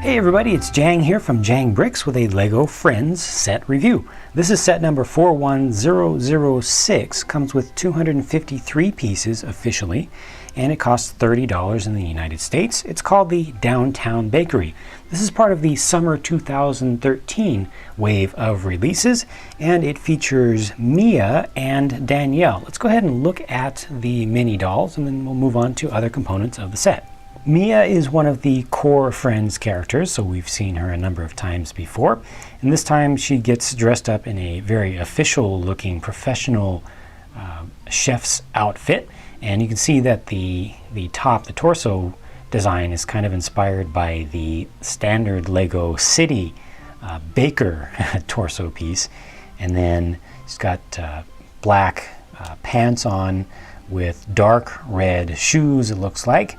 Hey everybody, it's Jang here from Jang Bricks with a LEGO Friends set review. This is set number 41006, comes with 253 pieces officially, and it costs $30 in the United States. It's called the Downtown Bakery. This is part of the Summer 2013 wave of releases, and it features Mia and Danielle. Let's go ahead and look at the mini dolls, and then we'll move on to other components of the set. Mia is one of the core Friends characters, so we've seen her a number of times before. And this time she gets dressed up in a very official looking professional chef's outfit. And you can see that the torso design is kind of inspired by the standard LEGO City Baker torso piece. And then she's got black pants on with dark red shoes, it looks like.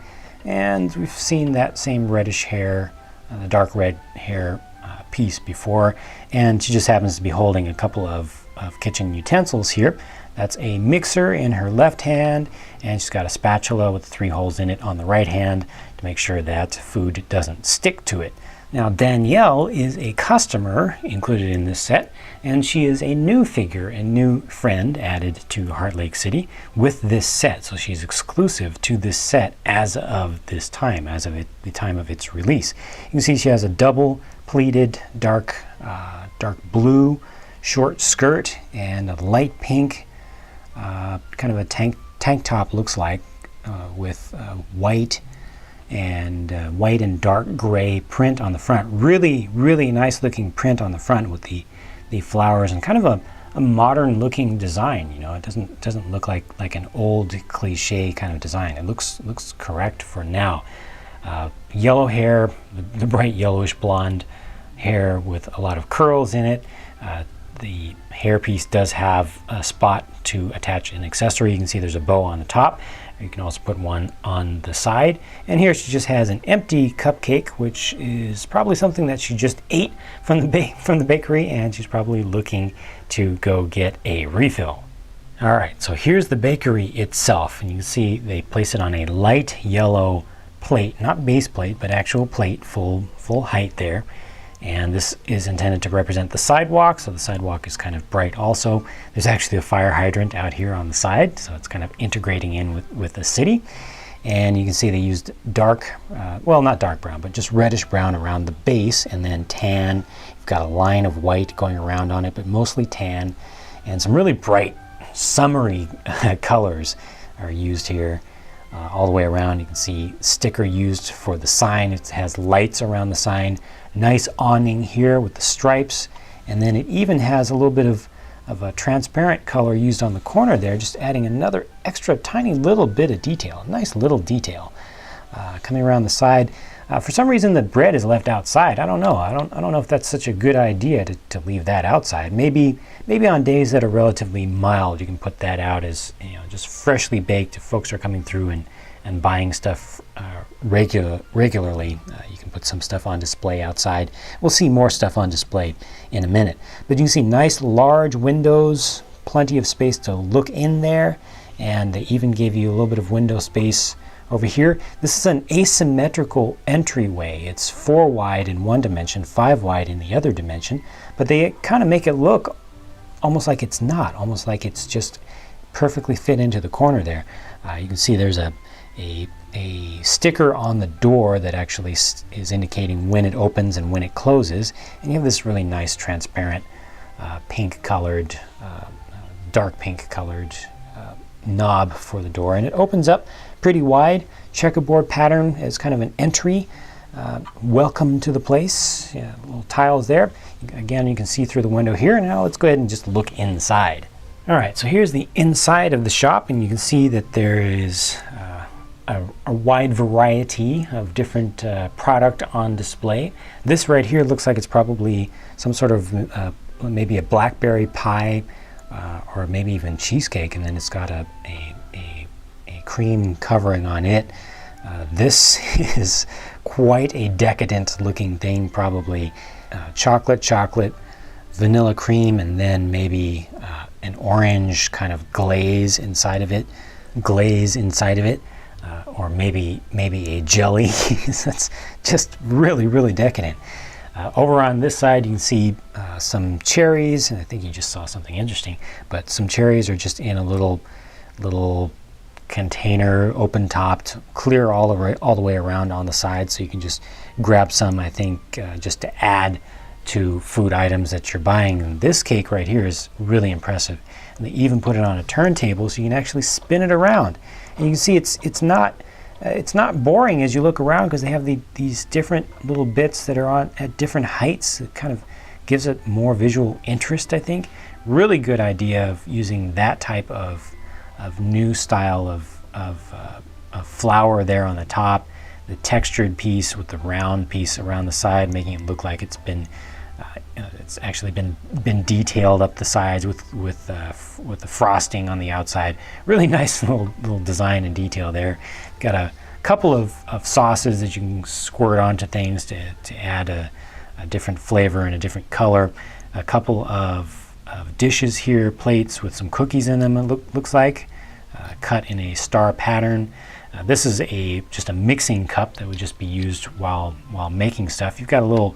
And we've seen that same reddish hair, the dark red hair piece before. And she just happens to be holding a couple of kitchen utensils here. That's a mixer in her left hand, and she's got a spatula with 3 holes in it on the right hand to make sure that food doesn't stick to it. Now Danielle is a customer included in this set, and she is a new figure, a new friend added to Heart Lake City with this set. So she's exclusive to this set as of this time, as of the time of its release. You can see she has a double pleated dark blue short skirt and a light pink kind of a tank top, looks like, with white and dark gray print on the front. Really nice looking print on the front with the flowers and kind of a modern looking design. You know, it doesn't look like an old cliche kind of design. It looks correct for now. Yellow hair, the bright yellowish blonde hair with a lot of curls in it. The hairpiece does have a spot to attach an accessory. You can see there's a bow on the top. You can also put one on the side. And here she just has an empty cupcake, which is probably something that she just ate from the bakery, and she's probably looking to go get a refill. All right, so here's the bakery itself, and you can see they place it on a light yellow plate, not base plate, but actual plate, full height there. And this is intended to represent the sidewalk, so the sidewalk is kind of bright also. There's actually a fire hydrant out here on the side, so it's kind of integrating in with the city. And you can see they used dark, well, not dark brown, but just reddish brown around the base, and then tan. You've got a line of white going around on it, but mostly tan. And some really bright, summery colors are used here. All the way around. You can see sticker used for the sign. It has lights around the sign. Nice awning here with the stripes, and then it even has a little bit of a transparent color used on the corner there, just adding another extra tiny little bit of detail. A nice little detail coming around the side. For some reason the bread is left outside. I don't know. I don't know if that's such a good idea to leave that outside. Maybe on days that are relatively mild, you can put that out as, you know, just freshly baked. If folks are coming through and buying stuff regularly, you can put some stuff on display outside. We'll see more stuff on display in a minute. But you can see nice large windows, plenty of space to look in there, and they even gave you a little bit of window space over here. This is an asymmetrical entryway. It's 4 wide in one dimension, 5 wide in the other dimension, but they kind of make it look almost like it's not, almost like it's just perfectly fit into the corner there. You can see there's a sticker on the door that actually is indicating when it opens and when it closes, and you have this really nice transparent pink colored, dark pink colored knob for the door, and it opens up pretty wide. Checkerboard pattern as kind of an entry. Welcome to the place. Yeah, little tiles there. Again, you can see through the window here. Now let's go ahead and just look inside. All right, so here's the inside of the shop, and you can see that there is a wide variety of different product on display. This right here looks like it's probably some sort of maybe a blackberry pie or maybe even cheesecake, and then it's got a cream covering on it. This is quite a decadent looking thing, probably chocolate, vanilla cream, and then maybe an orange kind of glaze inside of it. or maybe a jelly. That's just really decadent. Over on this side, you can see some cherries, and I think you just saw something interesting. But some cherries are just in a little container, open topped, clear all the way around on the side, so you can just grab some. I think just to add to food items that you're buying. And this cake right here is really impressive. And they even put it on a turntable, so you can actually spin it around. And you can see it's not boring as you look around, because they have these different little bits that are on at different heights. It kind of gives it more visual interest, I think. Really good idea of using that type of new style of flower there on the top, the textured piece with the round piece around the side, making it look like it's been it's actually been detailed up the sides with the frosting on the outside. Really nice little design and detail there. Got a couple of sauces that you can squirt onto things to add a different flavor and a different color. A couple of dishes here, plates with some cookies in them, it looks like, cut in a star pattern. This is just a mixing cup that would just be used while making stuff. You've got a little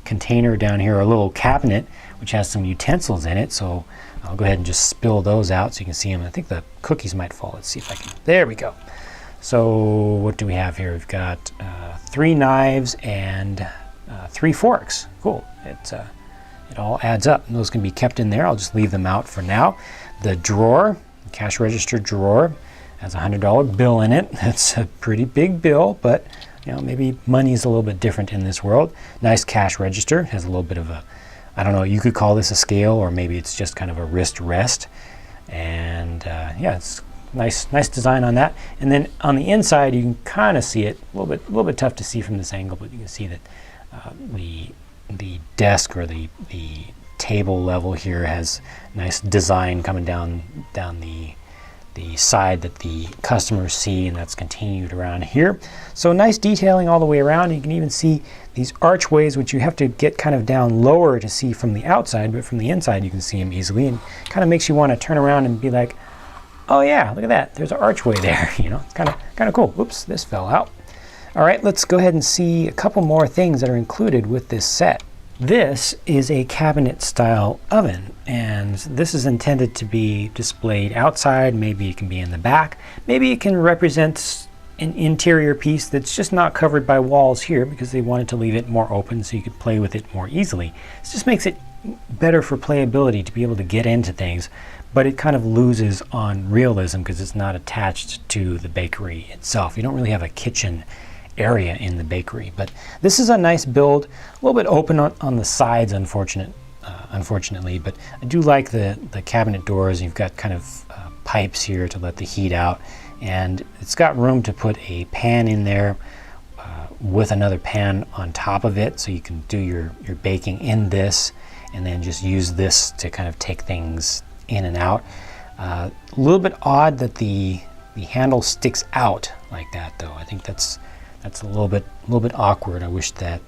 container down here, a little cabinet, which has some utensils in it. So I'll go ahead and just spill those out so you can see them. I think the cookies might fall. Let's see if I can. There we go. So what do we have here? We've got 3 knives and 3 forks. Cool. It all adds up. And those can be kept in there. I'll just leave them out for now. The drawer, cash register drawer, has a $100 bill in it. That's a pretty big bill, but maybe money is a little bit different in this world. Nice cash register. Has a little bit of a, I don't know, you could call this a scale, or maybe it's just kind of a wrist rest. And yeah, it's nice design on that. And then on the inside, you can kind of see it. A little bit tough to see from this angle, but you can see that the desk, or the table level here, has nice design coming down the side that the customers see, and that's continued around here. So nice detailing all the way around. You can even see these archways, which you have to get kind of down lower to see from the outside, but from the inside you can see them easily, and kind of makes you want to turn around and be like, oh yeah, look at that, there's an archway there. It's kind of cool. Oops, this fell out. All right, let's go ahead and see a couple more things that are included with this set. This is a cabinet style oven, and this is intended to be displayed outside. Maybe it can be in the back. Maybe it can represent an interior piece that's just not covered by walls here, because they wanted to leave it more open so you could play with it more easily. This just makes it better for playability, to be able to get into things, but it kind of loses on realism because it's not attached to the bakery itself. You don't really have a kitchen area in the bakery. But this is a nice build, a little bit open on the sides, unfortunately, but I do like the cabinet doors. You've got kind of pipes here to let the heat out, and it's got room to put a pan in there with another pan on top of it, so you can do your baking in this, and then just use this to kind of take things in and out. A little bit odd that the handle sticks out like that, though. I think that's a little bit awkward. I wish that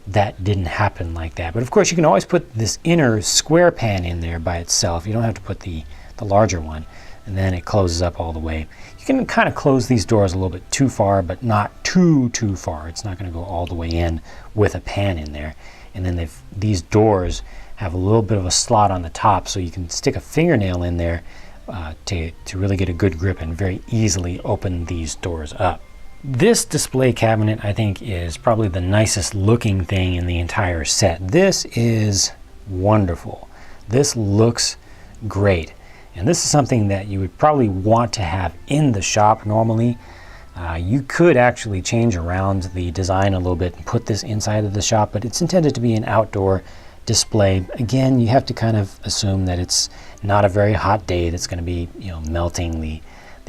didn't happen like that. But of course, you can always put this inner square pan in there by itself. You don't have to put the larger one, and then it closes up all the way. You can kind of close these doors a little bit too far, but not too far. It's not going to go all the way in with a pan in there. And then these doors have a little bit of a slot on the top, so you can stick a fingernail in there to really get a good grip and very easily open these doors up. This display cabinet, I think, is probably the nicest looking thing in the entire set. This is wonderful. This looks great. And this is something that you would probably want to have in the shop normally. You could actually change around the design a little bit and put this inside of the shop, but it's intended to be an outdoor display. Again, you have to kind of assume that it's not a very hot day that's going to be, melting the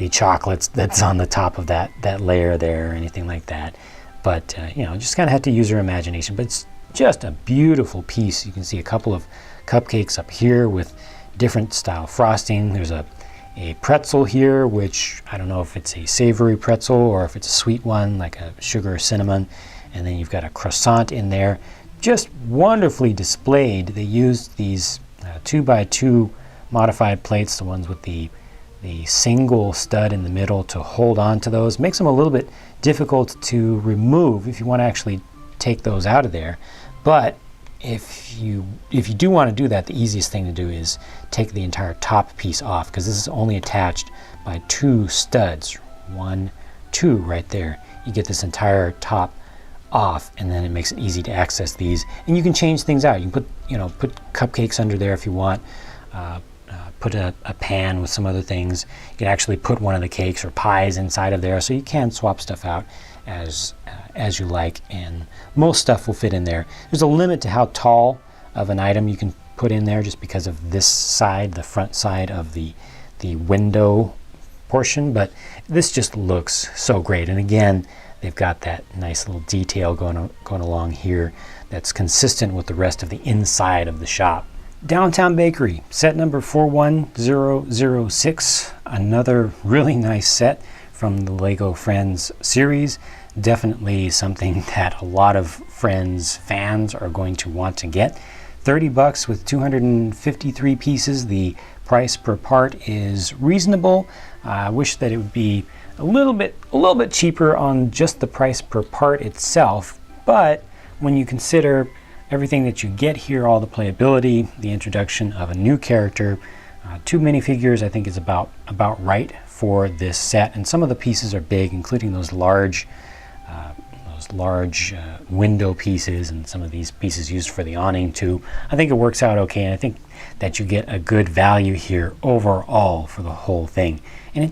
chocolates that's on the top of that layer there or anything like that. But just kind of have to use your imagination. But it's just a beautiful piece. You can see a couple of cupcakes up here with different style frosting. There's a pretzel here, which I don't know if it's a savory pretzel or if it's a sweet one, like a sugar or cinnamon. And then you've got a croissant in there. Just wonderfully displayed. They used these 2x2 modified plates, the ones with the single stud in the middle to hold on to those. Makes them a little bit difficult to remove if you want to actually take those out of there. But if you do want to do that, the easiest thing to do is take the entire top piece off, because this is only attached by 2 studs. 1, 2 right there. You get this entire top off, and then it makes it easy to access these. And you can change things out. You can put cupcakes under there if you want. Put a pan with some other things. You can actually put one of the cakes or pies inside of there, so you can swap stuff out as you like, and most stuff will fit in there. There's a limit to how tall of an item you can put in there, just because of this side, the front side of the window portion, but this just looks so great. And again, they've got that nice little detail going along here that's consistent with the rest of the inside of the shop. Downtown Bakery, set number 41006, another really nice set from the Lego Friends series. Definitely something that a lot of Friends fans are going to want to get. $30 with 253 pieces. The price per part is reasonable. I wish that it would be a little bit cheaper on just the price per part itself, but when you consider everything that you get here, all the playability, the introduction of a new character, 2 minifigures, I think is about right for this set. And some of the pieces are big, including those large window pieces, and some of these pieces used for the awning too. I think it works out okay, and I think that you get a good value here overall for the whole thing. And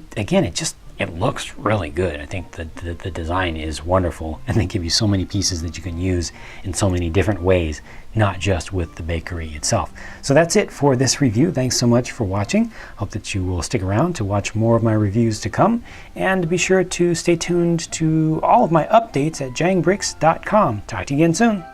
it looks really good. I think the design is wonderful, and they give you so many pieces that you can use in so many different ways, not just with the bakery itself. So that's it for this review. Thanks so much for watching. Hope that you will stick around to watch more of my reviews to come, and be sure to stay tuned to all of my updates at jangbricks.com. Talk to you again soon.